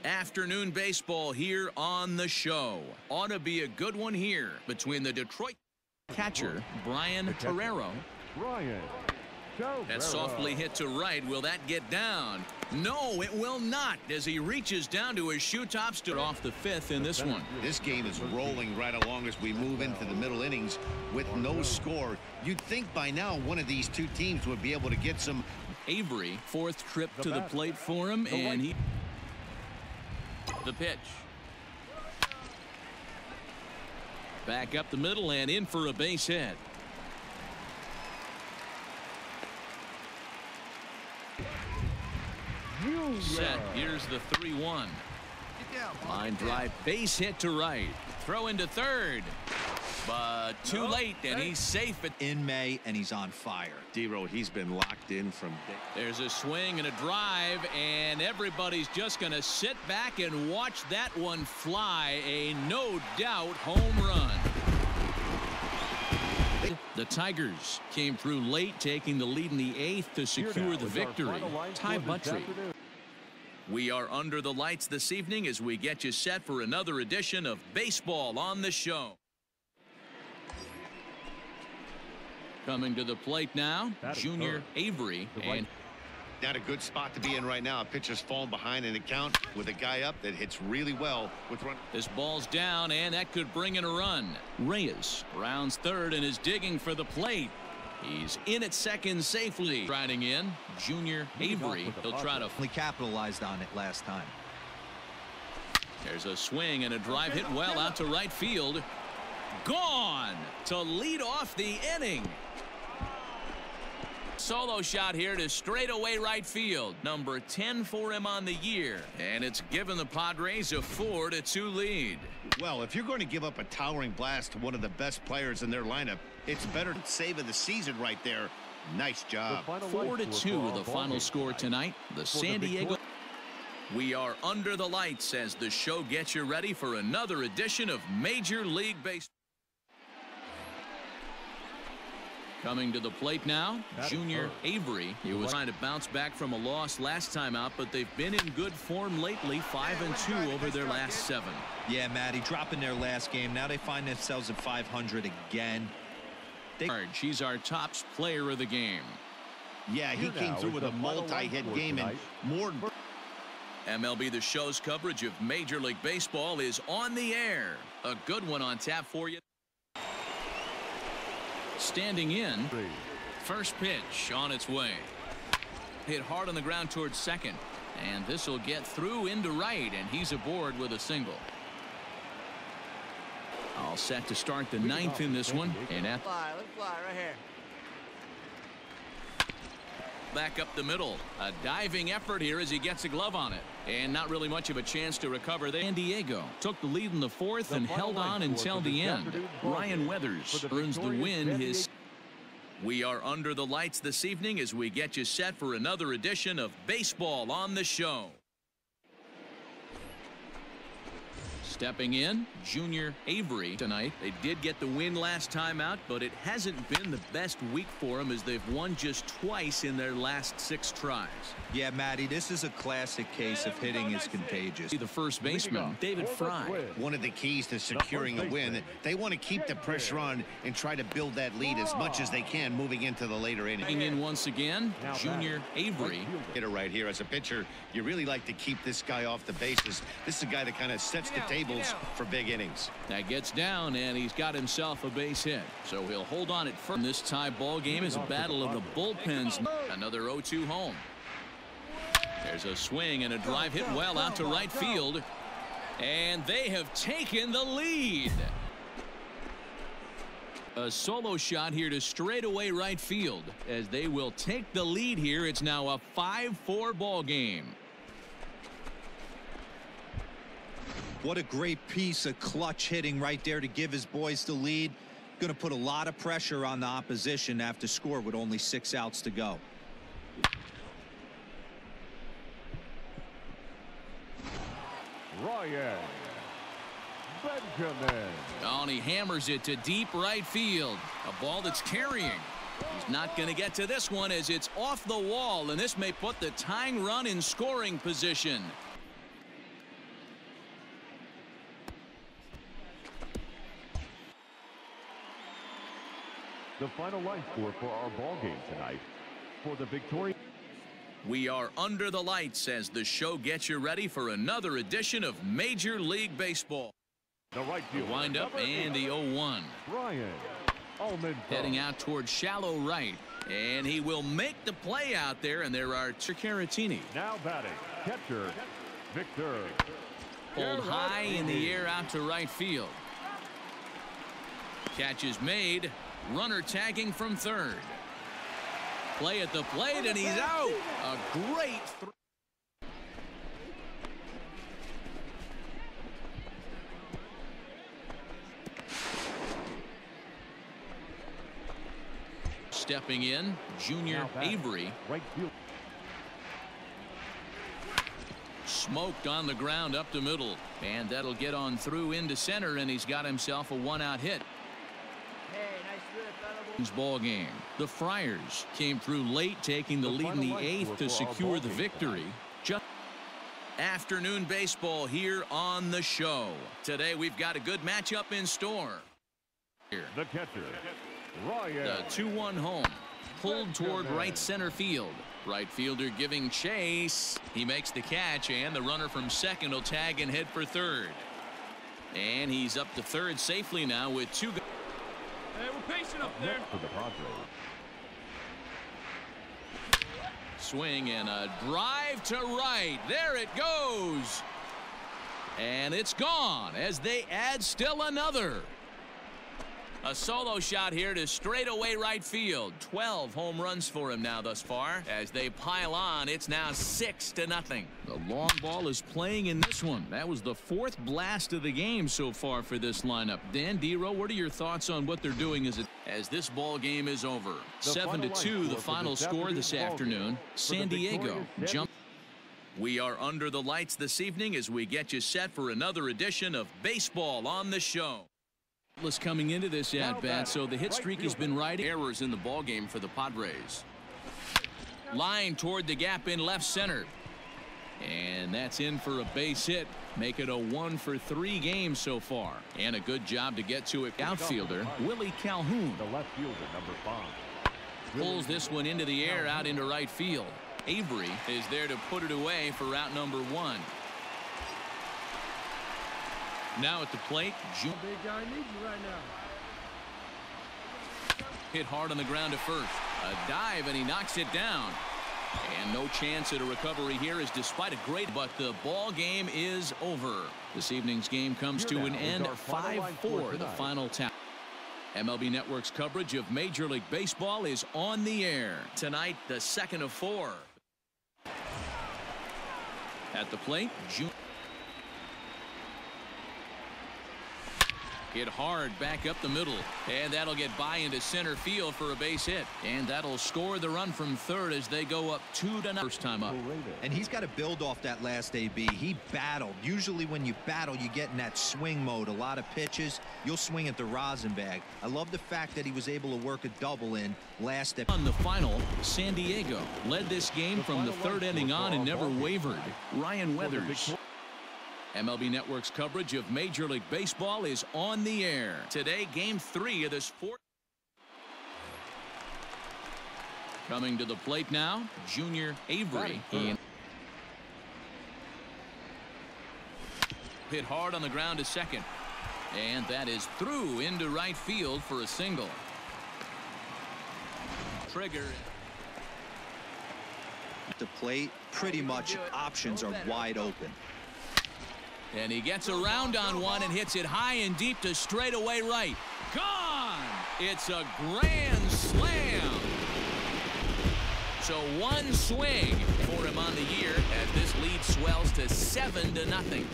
Afternoon baseball here on the show. Ought to be a good one here between the Detroit catcher, Brian Torero. That softly hit to right. Will that get down? No, it will not, as he reaches down to his shoe tops to off the fifth in this one. This game is rolling right along as we move into the middle innings with no score. You'd think by now one of these two teams would be able to get some. Avery, fourth trip to the plate for him, and he. The pitch. Back up the middle and in for a base hit. Set. Here's the 3-1. Line drive, base hit to right. Throw into third. But too late, and he's safe in May, and he's on fire. D-Road, he's been locked in from day. There's a swing and a drive, and everybody's just going to sit back and watch that one fly. A no-doubt home run. The Tigers came through late, taking the lead in the eighth to secure the victory. Ty Buttrey. We are under the lights this evening as we get you set for another edition of Baseball on the Show. Coming to the plate now, Junior Avery. And not a good spot to be in right now. A pitcher's falling behind in the count with a guy up that hits really well with run. This ball's down, and that could bring in a run. Reyes rounds third and is digging for the plate. He's in at second safely. Riding in, Junior Avery. He'll try to capitalized on it last time. There's a swing and a drive hit well out to right field. Gone to lead off the inning. Solo shot here to straightaway right field. Number 10 for him on the year. And it's given the Padres a 4-2 lead. Well, if you're going to give up a towering blast to one of the best players in their lineup, it's better save of the season right there. Nice job. 4-2 the final score tonight. The San Diego. We are under the lights as the show gets you ready for another edition of Major League Baseball. Coming to the plate now, Junior Avery. He was trying to bounce back from a loss last time out, but they've been in good form lately, 5-2 over their last 7. Yeah, Matty, dropping their last game. Now they find themselves at 500 again. He's our top player of the game. Yeah, he came through with a multi-hit game and more. MLB The Show's coverage of Major League Baseball is on the air. A good one on tap for you. Standing in, first pitch on its way. Hit hard on the ground towards second, and this will get through into right, and he's aboard with a single. All set to start the ninth in this one. And let it fly right here. Back up the middle. A diving effort here as he gets a glove on it. And not really much of a chance to recover there. San Diego took the lead in the fourth and held on until the end. Ryan Weathers earns the win. We are under the lights this evening as we get you set for another edition of Baseball on the Show. Stepping in, Junior Avery tonight. They did get the win last time out, but it hasn't been the best week for them as they've won just twice in their last 6 tries. Yeah, Matty, this is a classic case of hitting is contagious. The first baseman, David Fry. One of the keys to securing a win, they want to keep the pressure on and try to build that lead as much as they can moving into the later innings. In once again, Junior Avery. Hitter right here. As a pitcher, you really like to keep this guy off the bases. This is a guy that kind of sets the table for big innings. That gets down, and he's got himself a base hit. So he'll hold on at first. This tie ball game is a battle of the bullpens. Another 0-2 home. There's a swing and a drive hit well out to right field. And they have taken the lead. A solo shot here to straightaway right field as they will take the lead here. It's now a 5-4 ball game. What a great piece of clutch hitting right there to give his boys the lead. Going to put a lot of pressure on the opposition after score with only 6 outs to go. Ryan Benjamin. Oh, and he hammers it to deep right field. A ball that's carrying. He's not going to get to this one as it's off the wall, and this may put the tying run in scoring position. The final line score for our ball game tonight. For the victorious. We are under the lights as the show gets you ready for another edition of Major League Baseball. The right fielder, wind up and the 0-1. Ryan Almond heading out towards shallow right, and he will make the play out there, and there are Caratini. Now batting, catcher Victor. Pulled high in the air out to right field. Catch is made. Runner tagging from third. Play at the plate, and he's out. A great throw. Stepping in, Junior Avery. Right field. Smoked on the ground up the middle, and that'll get on through into center, and he's got himself a one-out hit. Ball game. The Friars came through late, taking the lead in the 8th to secure the victory. Just afternoon baseball here on the show. Today we've got a good matchup in store. Here. The catcher, Ryan. The 2-1 home. Pulled toward right center field. Right fielder giving chase. He makes the catch, and the runner from second will tag and head for third. And he's up to third safely now with 2. Hey, we're patient up there. For the Padres. Swing and a drive to right. There it goes. And it's gone as they add still another. A solo shot here to straightaway right field. 12 home runs for him now thus far. As they pile on, it's now 6-0. The long ball is playing in this one. That was the 4th blast of the game so far for this lineup. Dan Dero, what are your thoughts on what they're doing as this ball game is over? 7-2, the final score this afternoon. San Diego jump. We are under the lights this evening as we get you set for another edition of Baseball on the Show. Coming into this at-bat, so the hit streak has been riding. Errors in the ball game for the Padres. Line toward the gap in left center, and that's in for a base hit. Make it a 1-for-3 game so far, and a good job to get to it. Outfielder Willie Calhoun. The left fielder, number 5. Pulls this one into the air out into right field. Avery is there to put it away for route number 1. Now at the plate, Big guy needs you right now. hit hard on the ground to first. A dive, and he knocks it down. And no chance at a recovery here, as despite a great, but the ball game is over. This evening's game comes to an end. 5-4, the final tally. MLB Network's coverage of Major League Baseball is on the air. Tonight, the 2nd of 4. At the plate, hit hard back up the middle, and that'll get by into center field for a base hit, and that'll score the run from third as they go up 2-0. First time up. And he's got to build off that last AB. He battled. Usually when you battle, you get in that swing mode. A lot of pitches, you'll swing at the rosin bag. I love the fact that he was able to work a double in last. On the final, San Diego led this game from the 3rd inning on and never wavered. Ryan Weathers. MLB Network's coverage of Major League Baseball is on the air. Today, Game 3 of this 4th. Coming to the plate now, Junior Avery. Hit hard on the ground to second. And that is through into right field for a single. Trigger. At the plate, pretty much options are wide open. And he gets around on one and hits it high and deep to straightaway right. Gone! It's a grand slam. So one swing for him on the year as this lead swells to 7-0.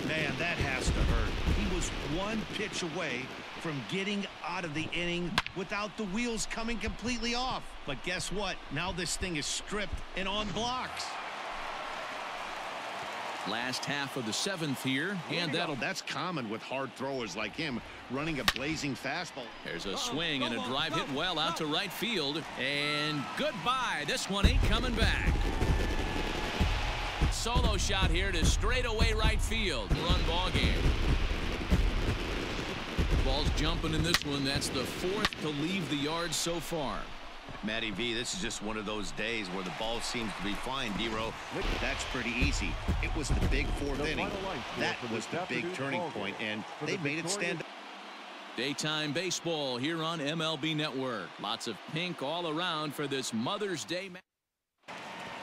Man, that has to hurt. He was one pitch away from getting out of the inning without the wheels coming completely off. But guess what? Now this thing is stripped and on blocks. Last half of the 7th here, and that's common with hard throwers like him, running a blazing fastball. There's a swing and a drive hit well out to right field, and goodbye. This one ain't coming back. Solo shot here to straightaway right field. Run ball game. Ball's jumping in this one. That's the 4th to leave the yard so far. Matty V, this is just one of those days where the ball seems to be flying, D-Row. That's pretty easy. It was the big fourth inning. That was the big turning point, and they made it stand up. Daytime baseball here on MLB Network. Lots of pink all around for this Mother's Day match.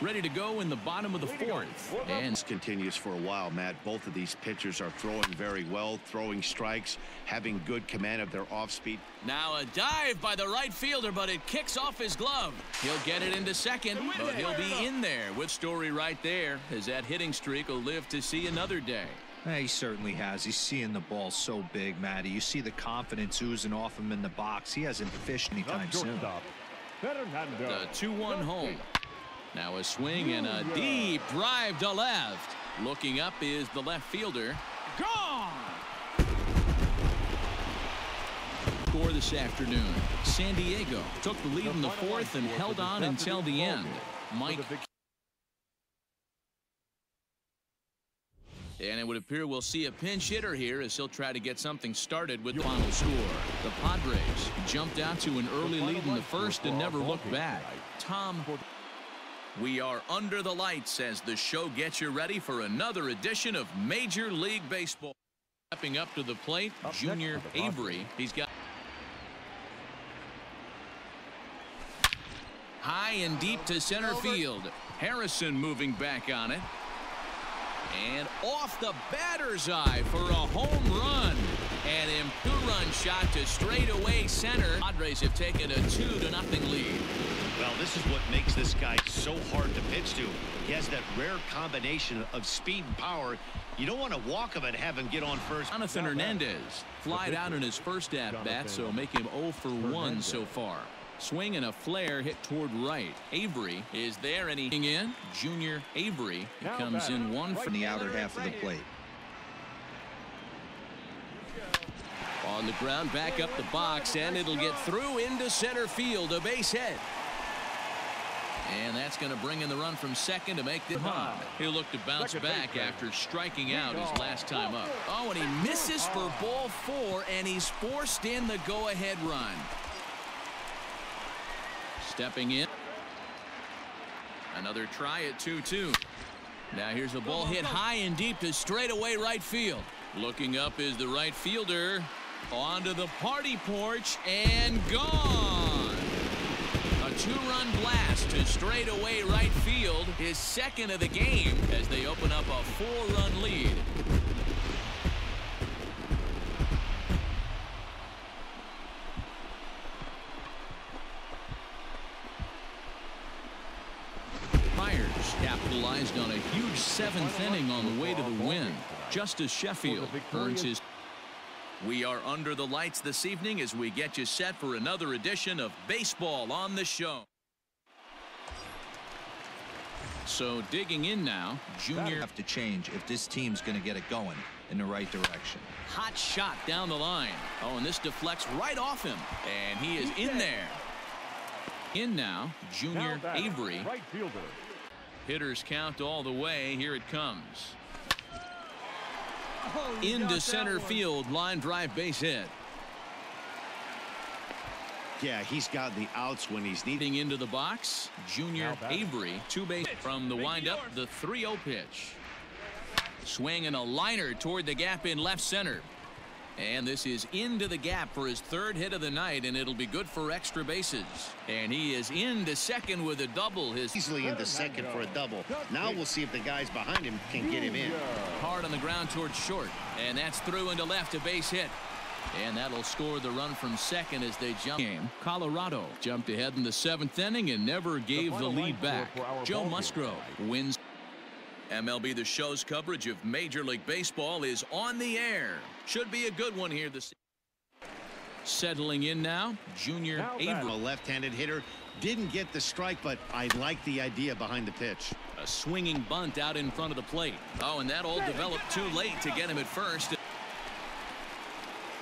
Ready to go in the bottom of the fourth. And this continues for a while, Matt. Both of these pitchers are throwing very well, throwing strikes, having good command of their off-speed. Now a dive by the right fielder, but it kicks off his glove. He'll get it into second, but he'll be in there with Story right there, as that hitting streak will live to see another day. He certainly has. He's seeing the ball so big, Matty. You see the confidence oozing off him in the box. He hasn't fished anytime soon. The 2-1 home. Now a swing and a deep drive to left. Looking up is the left fielder. Gone! Score this afternoon. San Diego took the lead in the fourth and held on until the end. Mike. And it would appear we'll see a pinch hitter here as he'll try to get something started with the final score. The Padres jumped out to an early lead in the first and never looked back. Tom. We are under the lights as the show gets you ready for another edition of Major League Baseball. Stepping up to the plate, Junior Avery. He's got high and deep to center field. Harrison moving back on it. And off the batter's eye for a home run. An two-run shot to straightaway center. Padres have taken a 2-0 lead. Well, this is what makes this guy so hard to pitch to. He has that rare combination of speed and power. You don't want to walk him and have him get on first. Jonathan Hernandez flied out in his first at-bat, so make him 0 for 1 so far. Swing and a flare hit toward right. Avery is there and he in. Junior Avery comes in 1 from the outer half of the plate. On the ground, back up the box, and it'll get through into center field. A base hit. And that's going to bring in the run from second to make the home. He'll look to bounce back after striking out his last time up. Oh, and he misses for ball 4, and he's forced in the go-ahead run. Stepping in. Another try at 2-2. Now here's a ball hit high and deep to straightaway right field. Looking up is the right fielder. Onto the party porch and gone. A 2-run blast to straightaway right field. His second of the game as they open up a 4-run lead. Capitalized on a huge 7th inning on the way to the win. Justice Sheffield earns his. We are under the lights this evening as we get you set for another edition of Baseball on the Show. So digging in now, Junior have to change if this team's going to get it going in the right direction. Hot shot down the line. Oh, and this deflects right off him, and he is in there. In now, Junior Avery. Right fielder. Hitters count all the way. Here it comes. Into center field. Line drive base hit. Yeah, he's got the outs when he's needing. Into the box. Junior Avery. 2 base from the windup. The 3-0 pitch. Swing and a liner toward the gap in left center. And this is into the gap for his 3rd hit of the night, and it'll be good for extra bases. And he is into second with a double. Easily into second for a double. Now we'll see if the guys behind him can get him in. Hard on the ground towards short. And that's through into left, a base hit. And that'll score the run from second as they jump. Colorado jumped ahead in the 7th inning and never gave the lead back. Joe Musgrove wins. MLB The Show's coverage of Major League Baseball is on the air. Should be a good one here this evening. Settling in now, Junior Avery. A left-handed hitter. Didn't get the strike, but I like the idea behind the pitch. A swinging bunt out in front of the plate. Oh, and that all developed too late to get him at first.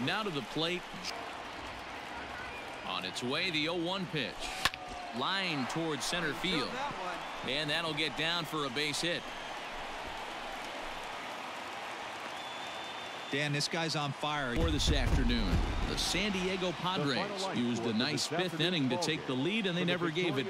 Now to the plate. On its way, the 0-1 pitch. Line towards center field. And that'll get down for a base hit. Dan, this guy's on fire. For this afternoon, the San Diego Padres used a nice fifth inning to take the lead, and they never gave it.